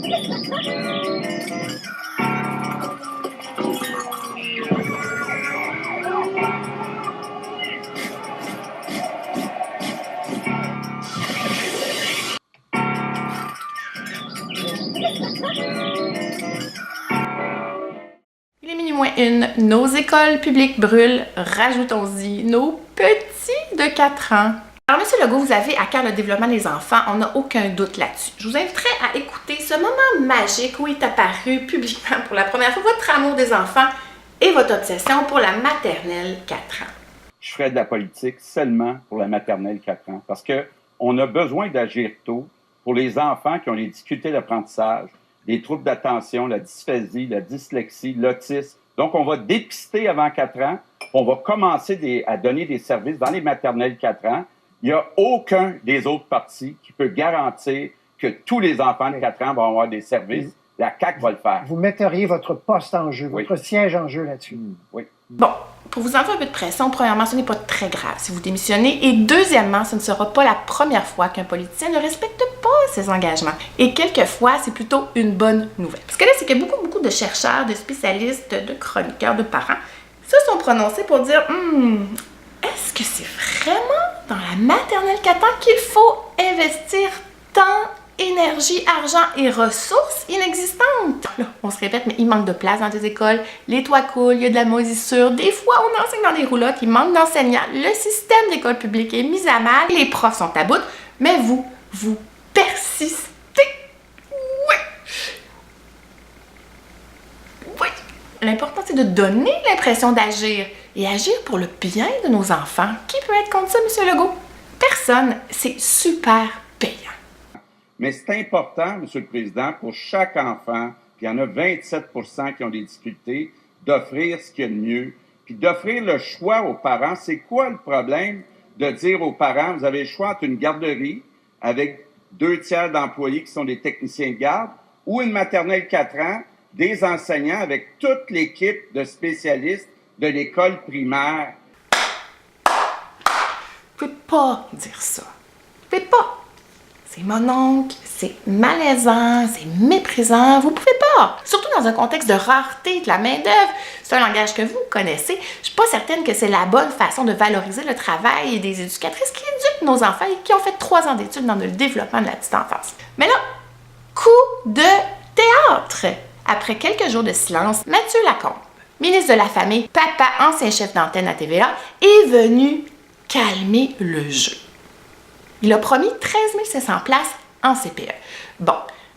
Il est minuit moins une, nos écoles publiques brûlent, rajoutons-y nos petits de 4 ans. Alors, M. Legault, vous avez à cœur le développement des enfants, on n'a aucun doute là-dessus. Je vous inviterai à écouter ce moment magique où est apparu publiquement pour la première fois votre amour des enfants et votre obsession pour la maternelle 4 ans. Je ferais de la politique seulement pour la maternelle 4 ans parce qu'on a besoin d'agir tôt pour les enfants qui ont des difficultés d'apprentissage, des troubles d'attention, la dysphasie, la dyslexie, l'autisme. Donc, on va dépister avant 4 ans. On va commencer à donner des services dans les maternelles 4 ans. Il n'y a aucun des autres partis qui peut garantir que tous les enfants de 4 ans vont avoir des services. La CAQ va le faire. Vous metteriez votre poste en jeu, Oui. votre siège en jeu là-dessus. Oui. Bon, pour vous enlever un peu de pression, premièrement, ce n'est pas très grave si vous démissionnez. Et deuxièmement, ce ne sera pas la première fois qu'un politicien ne respecte pas ses engagements. Et quelquefois, c'est plutôt une bonne nouvelle. Parce que là, c'est que beaucoup de chercheurs, de spécialistes, de chroniqueurs, de parents se sont prononcés pour dire est-ce que c'est vraiment dans la maternelle 4 ans qu'il faut investir tant énergie, argent et ressources inexistantes? Là, on se répète, mais il manque de place dans des écoles, les toits coulent, il y a de la moisissure, des fois on enseigne dans des roulottes, il manque d'enseignants, le système d'école publique est mis à mal, les profs sont à bout, mais vous persistez. Oui. L'important, c'est de donner l'impression d'agir et agir pour le bien de nos enfants. Qui peut être contre ça, M. Legault? Personne. C'est super payant. Mais c'est important, M. le Président, pour chaque enfant, puis il y en a 27 qui ont des difficultés, d'offrir ce qu'il y a de mieux, puis d'offrir le choix aux parents. C'est quoi le problème de dire aux parents, vous avez le choix entre une garderie avec 2/3 d'employés qui sont des techniciens de garde ou une maternelle 4 ans, des enseignants avec toute l'équipe de spécialistes de l'école primaire? Vous ne pouvez pas dire ça. Vous ne pouvez pas. C'est mon oncle, c'est malaisant, c'est méprisant, vous pouvez pas. Surtout dans un contexte de rareté de la main-d'œuvre. C'est un langage que vous connaissez. Je suis pas certaine que c'est la bonne façon de valoriser le travail des éducatrices qui éduquent nos enfants et qui ont fait 3 ans d'études dans le développement de la petite enfance. Mais là, coup de théâtre. Après quelques jours de silence, Mathieu Lacombe, ministre de la Famille, papa, ancien chef d'antenne à TVA, est venu calmer le jeu. Il a promis 13 700 places en CPE. Bon,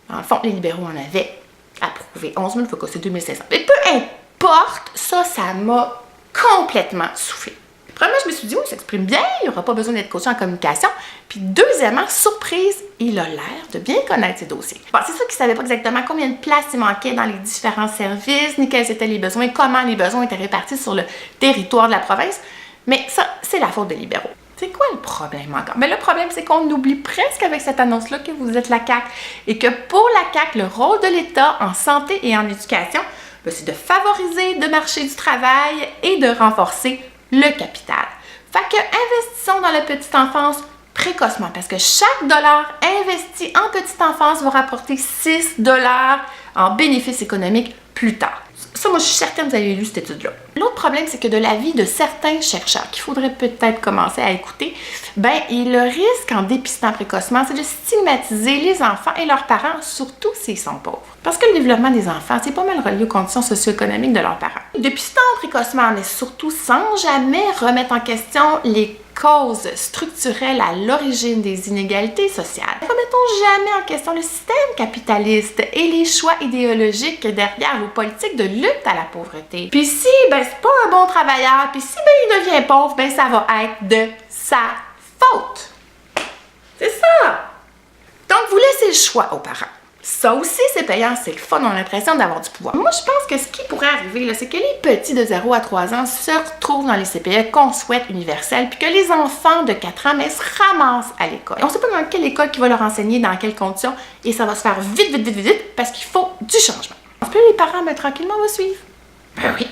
dans le fond, les libéraux en avaient approuvé 11 000, il faut que c'est 2 500. Mais peu importe, ça m'a complètement soufflé. Premièrement, je me suis dit, il s'exprime bien, il n'aura pas besoin d'être coaché en communication. Puis deuxièmement, surprise, il a l'air de bien connaître ses dossiers. Bon, c'est sûr qu'il ne savait pas exactement combien de places il manquait dans les différents services, ni quels étaient les besoins, comment les besoins étaient répartis sur le territoire de la province. Mais ça, c'est la faute des libéraux. C'est quoi le problème encore? Mais le problème, c'est qu'on oublie presque avec cette annonce-là que vous êtes la CAQ et que pour la CAQ, le rôle de l'État en santé et en éducation, c'est de favoriser le marché du travail et de renforcer le capital. Fait que investissons dans la petite enfance précocement parce que chaque dollar investi en petite enfance va rapporter 6 $ en bénéfices économiques plus tard. Ça, moi, je suis certaine que vous avez lu cette étude-là. L'autre problème, c'est que de l'avis de certains chercheurs, qu'il faudrait peut-être commencer à écouter, le risque en dépistant précocement, c'est de stigmatiser les enfants et leurs parents, surtout s'ils sont pauvres. Parce que le développement des enfants, c'est pas mal relié aux conditions socio-économiques de leurs parents. Dépistons précocement, mais surtout sans jamais remettre en question les causes structurelles à l'origine des inégalités sociales. Ne remettons jamais en question le système capitaliste et les choix idéologiques derrière vos politiques de lutte à la pauvreté. Puis si c'est pas un bon travailleur, puis si il devient pauvre, ça va être de sa faute. C'est ça. Donc vous laissez le choix aux parents. Ça aussi, c'est payant, c'est le fun, on a l'impression d'avoir du pouvoir. Moi, je pense que ce qui pourrait arriver, c'est que les petits de 0 à 3 ans se retrouvent dans les CPE qu'on souhaite universelles, puis que les enfants de 4 ans, se ramassent à l'école. On ne sait pas dans quelle école qui va leur enseigner, dans quelles conditions, et ça va se faire vite, parce qu'il faut du changement. Puis les parents, tranquillement, vont suivre. Ben oui.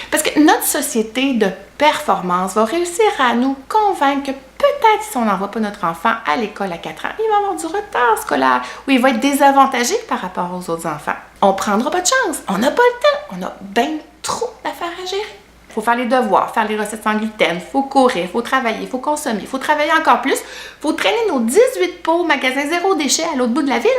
Parce que notre société de performance va réussir à nous convaincre que peut-être si on n'envoie pas notre enfant à l'école à 4 ans, il va avoir du retard scolaire ou il va être désavantagé par rapport aux autres enfants. On prendra pas de chance. On n'a pas le temps. On a bien trop d'affaires à gérer. Il faut faire les devoirs, faire les recettes sans gluten, il faut courir, il faut travailler, il faut consommer, il faut travailler encore plus, il faut traîner nos 18 pots au magasin zéro déchet à l'autre bout de la ville.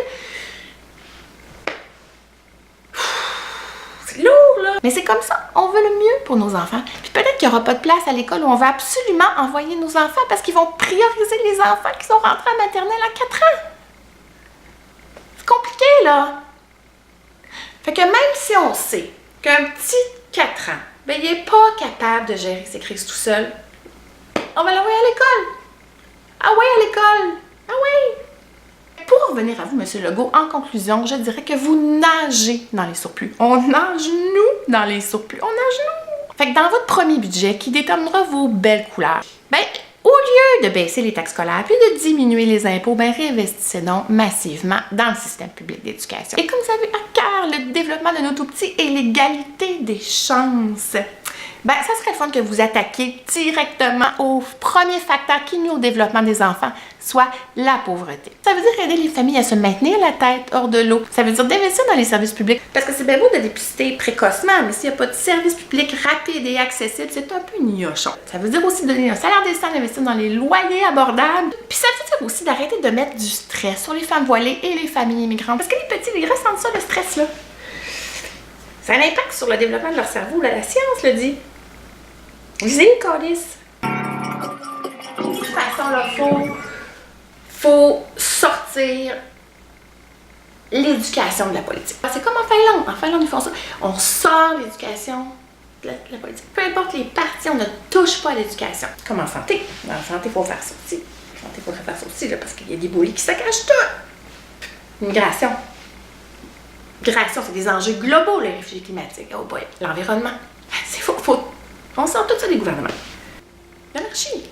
C'est lourd, là! Mais c'est comme ça, on veut le mieux pour nos enfants. Puis peut-être qu'il n'y aura pas de place à l'école où on va absolument envoyer nos enfants parce qu'ils vont prioriser les enfants qui sont rentrés à maternelle à 4 ans. C'est compliqué, là! Fait que même si on sait qu'un petit 4 ans, ben, il n'est pas capable de gérer ses crises tout seul, on va l'envoyer à l'école. Ah oui, à l'école! Ah oui! Pour revenir à vous, M. Legault, en conclusion, je dirais que vous nagez dans les surplus. On nage, nous, dans les surplus. On nage, nous! Fait que dans votre premier budget, qui déterminera vos belles couleurs, ben, au lieu de baisser les taxes scolaires puis de diminuer les impôts, ben, réinvestissez donc massivement dans le système public d'éducation. Et comme vous avez à cœur le développement de nos tout-petits et l'égalité des chances, ben, ça serait le fun que vous attaquiez directement au premier facteur qui nuit au développement des enfants, soit la pauvreté. Ça veut dire aider les familles à se maintenir la tête hors de l'eau. Ça veut dire d'investir dans les services publics. Parce que c'est bien beau de dépister précocement, mais s'il n'y a pas de service public rapide et accessible, c'est un peu gnochon. Ça veut dire aussi donner un salaire décent, d'investir dans les loyers abordables. Puis ça veut dire aussi d'arrêter de mettre du stress sur les femmes voilées et les familles immigrantes. Parce que les petits, les grands sentent ça, le stress, là. Ça a un impact sur le développement de leur cerveau, là, la science le dit. Lisez, Calice. De toute façon, là, faut sortir l'éducation de la politique. C'est comme en Finlande. En Finlande, ils font ça. On sort l'éducation de la politique. Peu importe les partis, on ne touche pas à l'éducation. Comme en santé. En santé, il faut faire ça aussi. En santé, il faut faire ça aussi, là, parce qu'il y a des bullies qui se cachent tout. Migration. Migration, c'est des enjeux globaux, les réfugiés climatiques. Oh boy. L'environnement. C'est faux. On sort tout ça des gouvernements. L'anarchie.